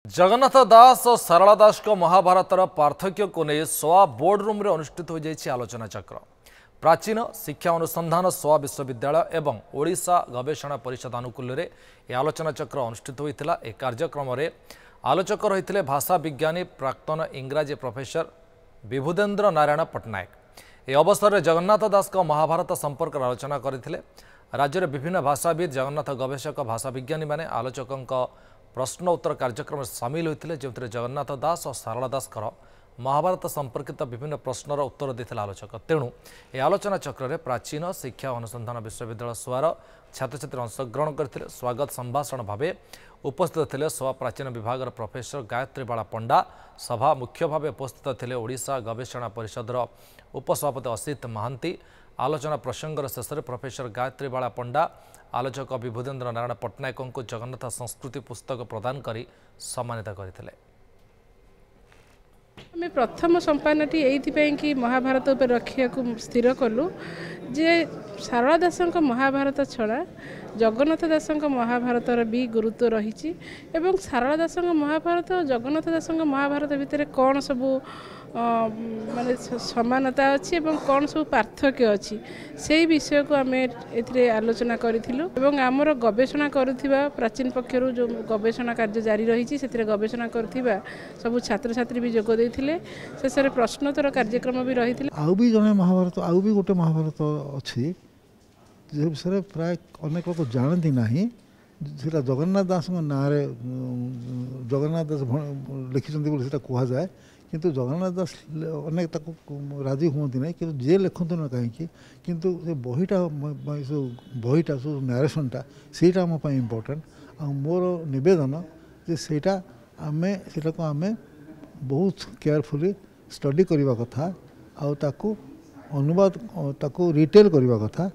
जगन्नाथ दास और सरला दास को महाभारतर पार्थक्य को नहीं सोआ बोर्ड रूम रे अनुष्ठित हो जाइए आलोचना चक्र। प्राचीन शिक्षा अनुसंधान सोआ विश्वविद्यालय एवं ओडिशा गवेषणा परिषद आनुकूल्य यह आलोचना चक्र अनुष्ठित होता। एक कार्यक्रम में आलोचक रही भाषा विज्ञानी प्राक्तन इंग्राजी प्रोफेसर विभुदेन्द्र नारायण पट्टनायक। यह अवसर में जगन्नाथ दास को महाभारत संपर्क आलोचना करते। राज्य में विभिन्न भाषाविद जगन्नाथ गवेषक भाषा विज्ञानी मैंने आलोचकों प्रश्न उत्तर कार्यक्रम में सामिल होते जो जगन्नाथ दास और सारला दास महाभारत संपर्कित विभिन्न प्रश्नर उत्तर देते आलोचक। तेणु यह आलोचना चक्र में प्राचीन शिक्षा अनुसंधान विश्वविद्यालय सोआर छात्र छात्री अंशग्रहण करते। स्वागत संभाषण भाव उपस्थित थे सोआ प्राचीन विभाग प्रोफेसर गायत्री बाला पंडा। सभा मुख्य भाव उपस्थित थे ओडिशा गवेषणा परिषदर उपसभापति असित महांती। आलोचना प्रसंगर शेष में प्रोफेसर गायत्री बाला पंडा आलोचक विभुदेन्द्र नारायण पट्टनायक को जगन्नाथ संस्कृति पुस्तक प्रदान कर सम्मानित करथिले। आम प्रथम संपादनटी यही कि महाभारत उपर रखा स्थिर कलु जे सारला दास महाभारत छड़ा जगन्नाथ दास महाभारतर भी गुरुत्व रही एवं सारला दास महाभारत और जगन्नाथ दास महाभारत भितर कौन सबू माने समानता अच्छी एवं कौन सब पार्थक्य अच्छी से विषय को आम ए आलोचना करूँ। आमर गवेषणा करुवा प्राचीन पक्षर जो गवेषणा कार्य जारी रही से गवेषणा करुवा सबू छात्र छात्री भी जोग देते। शेष में प्रश्नोत्तर कार्यक्रम भी रही आउ भी जड़े महाभारत आउ भी गोटे महाभारत अच्छी जो विषय प्राय अनेक लोग जानती ना सीटा जगन्नाथ दास ना जगन्नाथ दास लिखिं कहुए किंतु जगन्नाथ दास अनेक राजी हमें ना कि जे लिखत ना कहीं किंतु बहीटा बहीटा सब नारेसनटा सेटा आम इम्पोर्टेंट आ मोर नवेदन जे सेटा आमे सेटा को आमे बहुत केयरफुली स्टडी करवा कथा आउ ताकू अनुवाद ताकू रिटेल करवा कथा।